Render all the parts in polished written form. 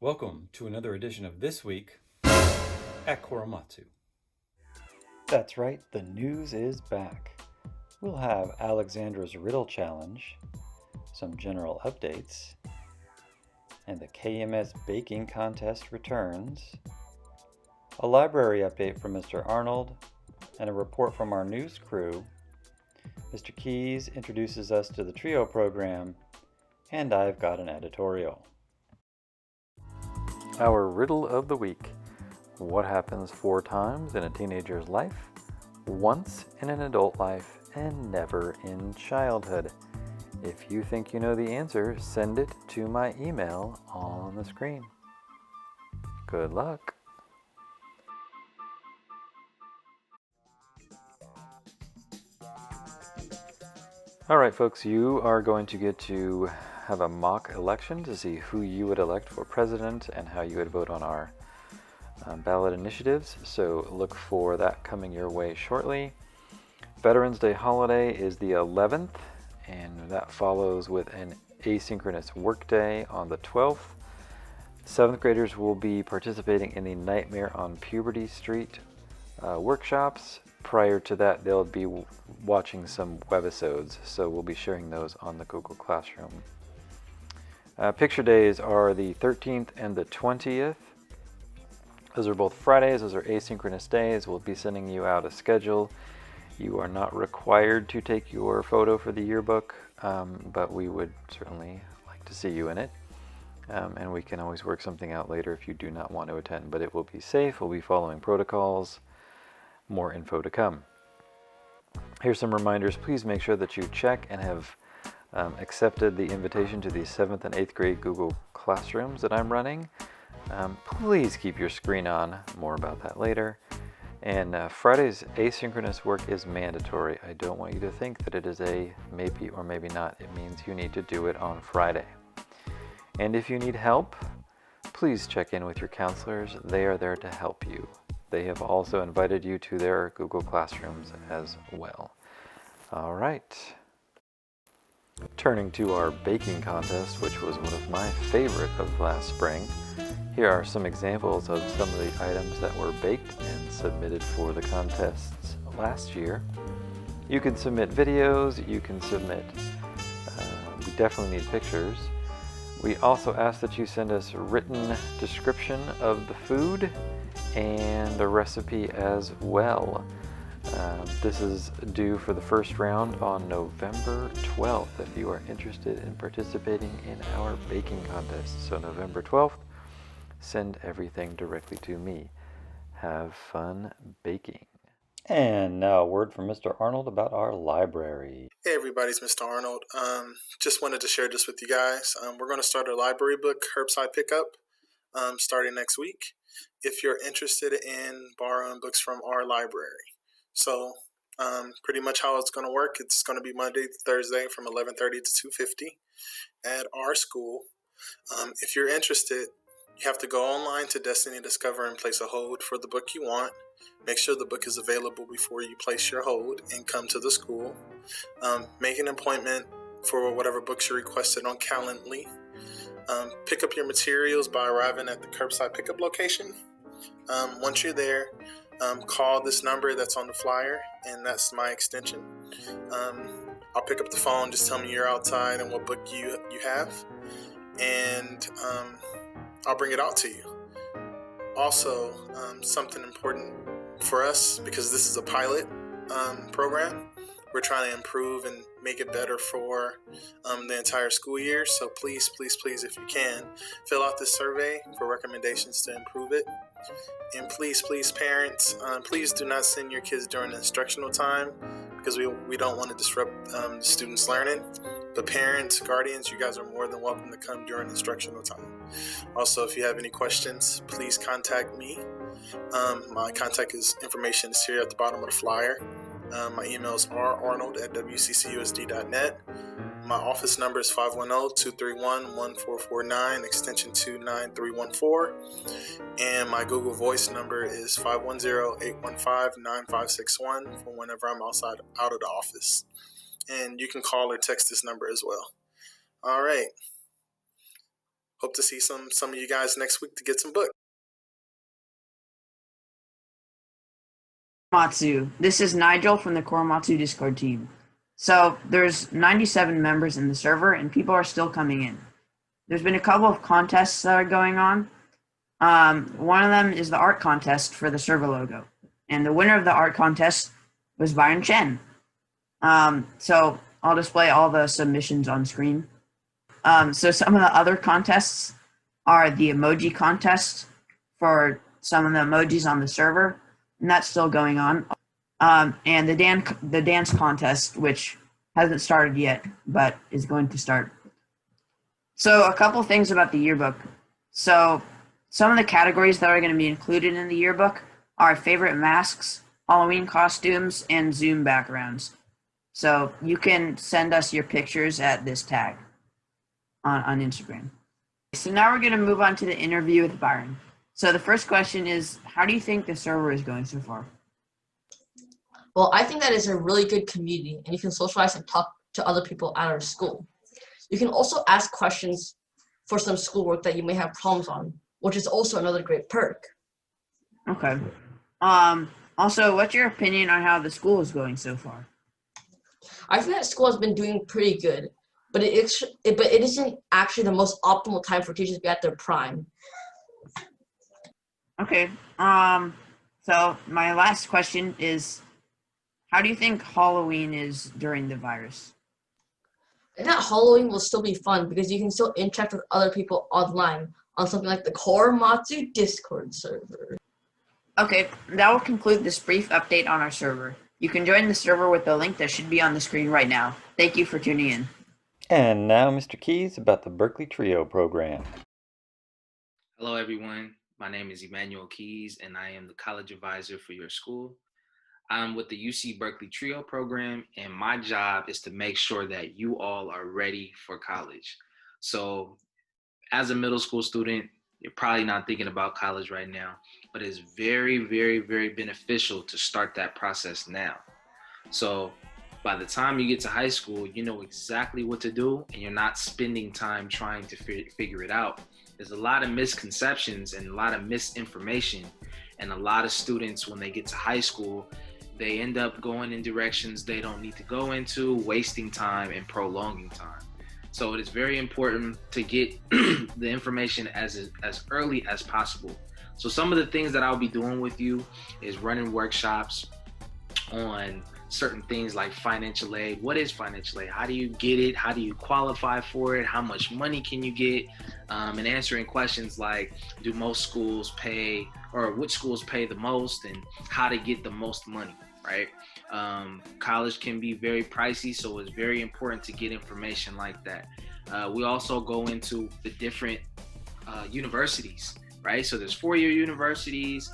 Welcome to another edition of This Week at Korematsu. That's right, the news is back. We'll have Alexandra's Riddle Challenge, some general updates, and the KMS Baking Contest returns, a library update from Mr. Arnold, and a report from our news crew. Mr. Keys introduces us to the TRIO program, and I've got an editorial. Our riddle of the week. What happens 4 times in a teenager's life, once in an adult life, and never in childhood? If you think you know the answer, send it to my email on the screen. Good luck. Alright folks, you are going to get to have a mock election to see who you would elect for president and how you would vote on our ballot initiatives, so look for that coming your way shortly. Veterans Day holiday is the 11th, and that follows with an asynchronous workday on the 12th. 7th graders will be participating in the Nightmare on Puberty Street workshops. Prior to that, they'll be watching some webisodes, so we'll be sharing those on the Google Classroom. Picture days are the 13th and the 20th. Those are both Fridays. Those are asynchronous days. We'll be sending you out a schedule. You are not required to take your photo for the yearbook, but we would certainly like to see you in it. And we can always work something out later if you do not want to attend, but it will be safe. We'll be following protocols. More info to come. Here's some reminders. Please make sure that you check and have accepted the invitation to the 7th and 8th grade Google Classrooms that I'm running. Please keep your screen on. More about that later. And Friday's asynchronous work is mandatory. I don't want you to think that it is a maybe or maybe not. It means you need to do it on Friday. And if you need help, please check in with your counselors. They are there to help you. They have also invited you to their Google Classrooms as well. All right. Turning to our baking contest, which was one of my favorite of last spring. Here are some examples of some of the items that were baked and submitted for the contests last year. You can submit videos, you can submit, we definitely need pictures. We also ask that you send us a written description of the food and the recipe as well. This is due for the first round on November 12th if you are interested in participating in our baking contest. So November 12th, send everything directly to me. Have fun baking. And now a word from Mr. Arnold about our library. Hey everybody, it's Mr. Arnold. Just wanted to share this with you guys. We're going to start a library book curbside pickup starting next week if you're interested in borrowing books from our library. So pretty much how it's going to work, it's going to be Monday to Thursday from 11:30 to 2:50 at our school. If you're interested, you have to go online to Destiny Discover and place a hold for the book you want. Make sure the book is available before you place your hold and come to the school. Make an appointment for whatever books you requested on Calendly. Pick up your materials by arriving at the curbside pickup location. Once you're there, call this number that's on the flyer, and that's my extension. I'll pick up the phone, just tell me you're outside and what book you have, and I'll bring it out to you. Also, something important for us, because this is a pilot program, we're trying to improve and make it better for the entire school year. So please, if you can, fill out this survey for recommendations to improve it. And please, parents, please do not send your kids during the instructional time, because we don't want to disrupt the students' learning. But parents, guardians, you guys are more than welcome to come during instructional time. Also, if you have any questions, please contact me. My contact information is here at the bottom of the flyer. My emails are arnold@wccusd.net. My office number is 510-231-1449, extension 29314. And my Google Voice number is 510-815-9561 for whenever I'm out of the office. And you can call or text this number as well. All right. hope to see some of you guys next week to get some books. Matsu. This is Nigel from the Korematsu Discord team. So there's 97 members in the server and people are still coming in. There's been a couple of contests that are going on. One of them is the art contest for the server logo. And the winner of the art contest was Byron Chen. So I'll display all the submissions on screen. So some of the other contests are the emoji contest for some of the emojis on the server, and that's still going on. And the dance contest, which hasn't started yet, but is going to start. So a couple things about the yearbook. So some of the categories that are going to be included in the yearbook are favorite masks, Halloween costumes, and Zoom backgrounds. So you can send us your pictures at this tag on Instagram. So now we're going to move on to the interview with Byron. So the first question is, how do you think the server is going so far? Well, I think that is a really good community, and you can socialize and talk to other people at our school. You can also ask questions for some schoolwork that you may have problems on, which is also another great perk. Okay. Also, what's your opinion on how the school is going so far? I think that school has been doing pretty good, but it isn't actually the most optimal time for teachers to be at their prime. Okay. So my last question is, how do you think Halloween is during the virus? And that Halloween will still be fun because you can still interact with other people online on something like the Korematsu Discord server. Okay, that will conclude this brief update on our server. You can join the server with the link that should be on the screen right now. Thank you for tuning in. And now, Mr. Keys, about the Berkeley TRIO program. Hello, everyone. My name is Emmanuel Keys, and I am the college advisor for your school. I'm with the UC Berkeley TRIO program, and my job is to make sure that you all are ready for college. So as a middle school student, you're probably not thinking about college right now, but it's very, very, very beneficial to start that process now. So by the time you get to high school, you know exactly what to do, and you're not spending time trying to figure it out. There's a lot of misconceptions and a lot of misinformation, and a lot of students, when they get to high school, they end up going in directions they don't need to go into, wasting time and prolonging time. So it is very important to get the information as early as possible. So some of the things that I'll be doing with you is running workshops on certain things like financial aid. What is financial aid? How do you get it? How do you qualify for it? How much money can you get? And answering questions like, do most schools pay, or which schools pay the most, and how to get the most money, right? College can be very pricey, so it's very important to get information like that. We also go into the different universities, right? So there's four-year universities.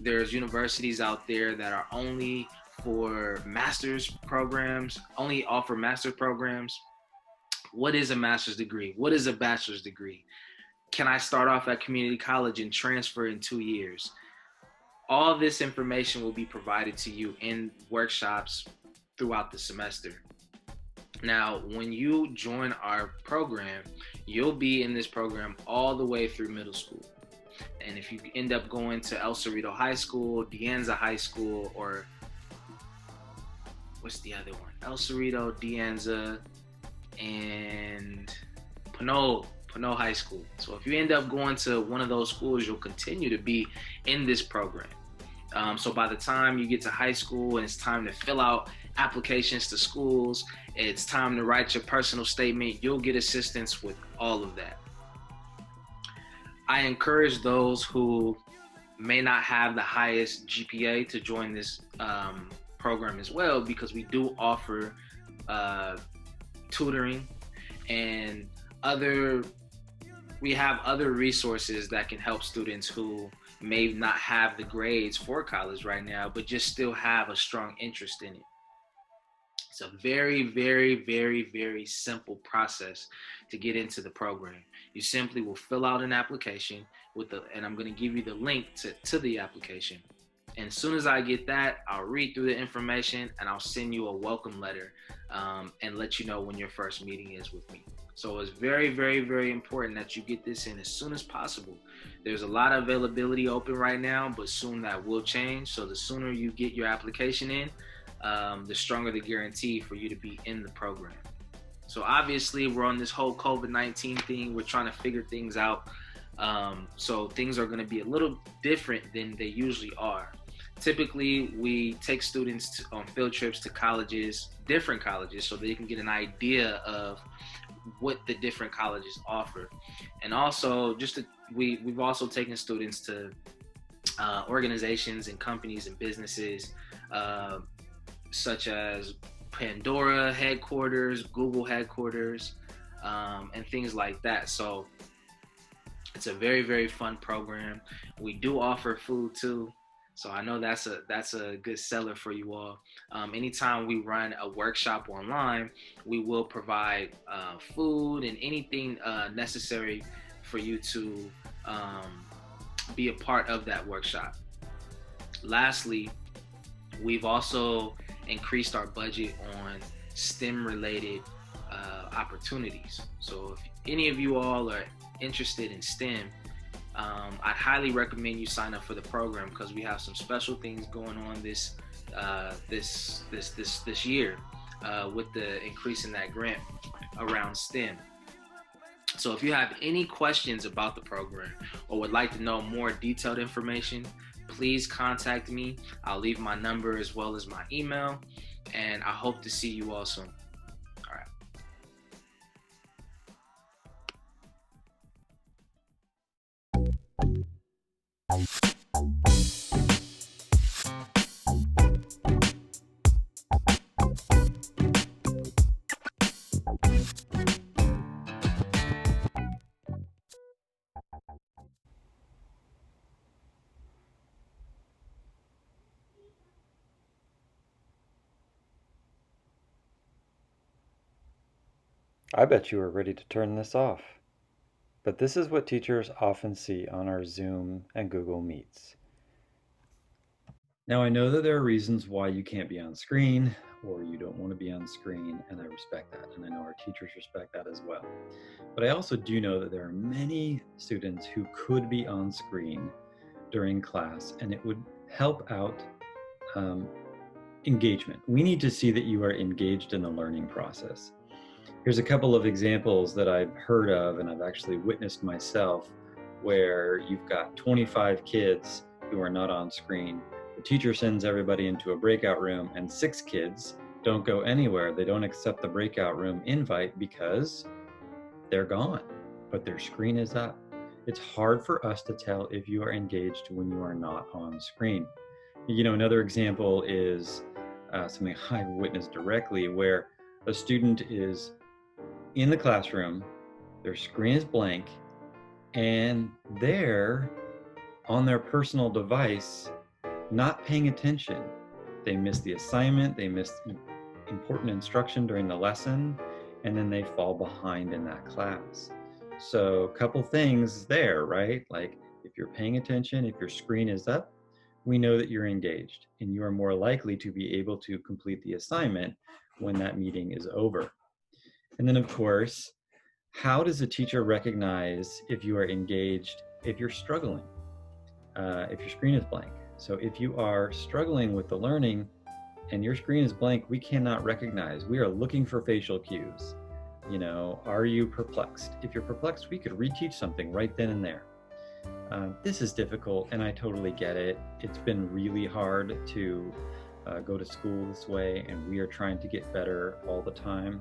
There's universities out there that are only for master's programs, only offer master's programs. What is a master's degree? What is a bachelor's degree? Can I start off at community college and transfer in 2 years? All this information will be provided to you in workshops throughout the semester. Now, when you join our program, you'll be in this program all the way through middle school. And if you end up going to El Cerrito High School, De Anza High School, or what's the other one? El Cerrito, De Anza, and Pinole High School. So if you end up going to one of those schools, you'll continue to be in this program. So by the time you get to high school and it's time to fill out applications to schools, it's time to write your personal statement, you'll get assistance with all of that. I encourage those who may not have the highest GPA to join this program as well, because we do offer tutoring and we have other resources that can help students who may not have the grades for college right now, but just still have a strong interest in it. It's a very, very, very, very simple process to get into the program. You simply will fill out an application and I'm going to give you the link to the application. And as soon as I get that, I'll read through the information and I'll send you a welcome letter and let you know when your first meeting is with me. So it's very, very, very important that you get this in as soon as possible. There's a lot of availability open right now, but soon that will change. So the sooner you get your application in, the stronger the guarantee for you to be in the program. So obviously we're on this whole COVID-19 thing. We're trying to figure things out. So things are going to be a little different than they usually are. Typically, we take students on field trips to colleges, different colleges, so they can get an idea of what the different colleges offer. And also, we've also taken students to organizations and companies and businesses such as Pandora headquarters, Google headquarters, and things like that. So it's a very, very fun program. We do offer food too. So I know that's a good seller for you all. Anytime we run a workshop online, we will provide food and anything necessary for you to be a part of that workshop. Lastly, we've also increased our budget on STEM related opportunities. So if any of you all are interested in STEM, I'd highly recommend you sign up for the program because we have some special things going on this year with the increase in that grant around STEM. So if you have any questions about the program or would like to know more detailed information, please contact me. I'll leave my number as well as my email, and I hope to see you all soon. All right. I bet you are ready to turn this off. But this is what teachers often see on our Zoom and Google Meets. Now I know that there are reasons why you can't be on screen or you don't want to be on screen, and I respect that, and I know our teachers respect that as well. But I also do know that there are many students who could be on screen during class, and it would help out engagement. We need to see that you are engaged in the learning process. Here's a couple of examples that I've heard of and I've actually witnessed myself, where you've got 25 kids who are not on screen. The teacher sends everybody into a breakout room and 6 kids don't go anywhere. They don't accept the breakout room invite because they're gone, but their screen is up. It's hard for us to tell if you are engaged when you are not on screen. You know, another example is something I've witnessed directly, where a student is in the classroom, their screen is blank, and they're on their personal device, not paying attention. They miss the assignment, they miss important instruction during the lesson, and then they fall behind in that class. So a couple things there, right? Like if you're paying attention, if your screen is up, we know that you're engaged and you are more likely to be able to complete the assignment when that meeting is over. And then of course, how does a teacher recognize if you are engaged, if you're struggling, if your screen is blank? So if you are struggling with the learning and your screen is blank, we cannot recognize. We are looking for facial cues. You know, are you perplexed? If you're perplexed, we could reteach something right then and there. This is difficult, and I totally get it. It's been really hard to go to school this way, and we are trying to get better all the time.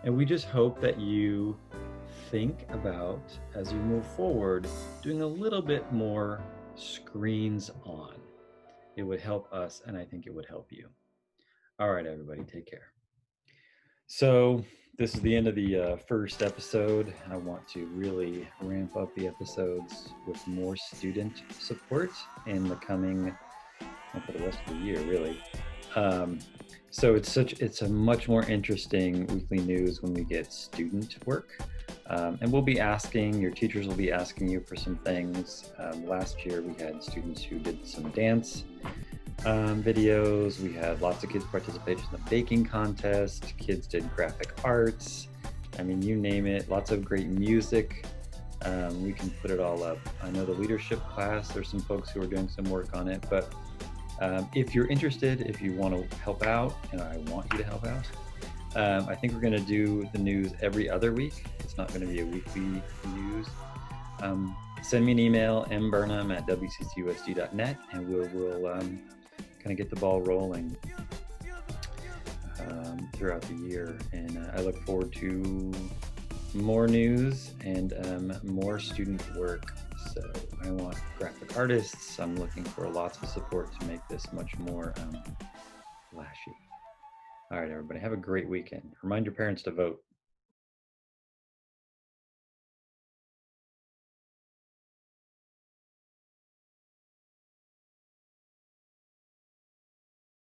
And we just hope that you think about, as you move forward, doing a little bit more screens on. It would help us, and I think it would help you. All right, everybody, take care. So this is the end of the first episode. I want to really ramp up the episodes with more student support in the coming, for the rest of the year, really. So it's a much more interesting weekly news when we get student work. And we'll be asking, your teachers will be asking you for some things. Last year we had students who did some dance videos. We had lots of kids participate in the baking contest. Kids did graphic arts. I mean, you name it, lots of great music. We can put it all up. I know the leadership class, there's some folks who are doing some work on it, but if you're interested, if you want to help out, and I want you to help out, I think we're going to do the news every other week. It's not going to be a weekly news. Send me an email, mburnham@wccusd.net, and we'll kind of get the ball rolling throughout the year. And I look forward to more news and more student work. So I want graphic artists. I'm looking for lots of support to make this much more flashy. All right, everybody, have a great weekend. Remind your parents to vote.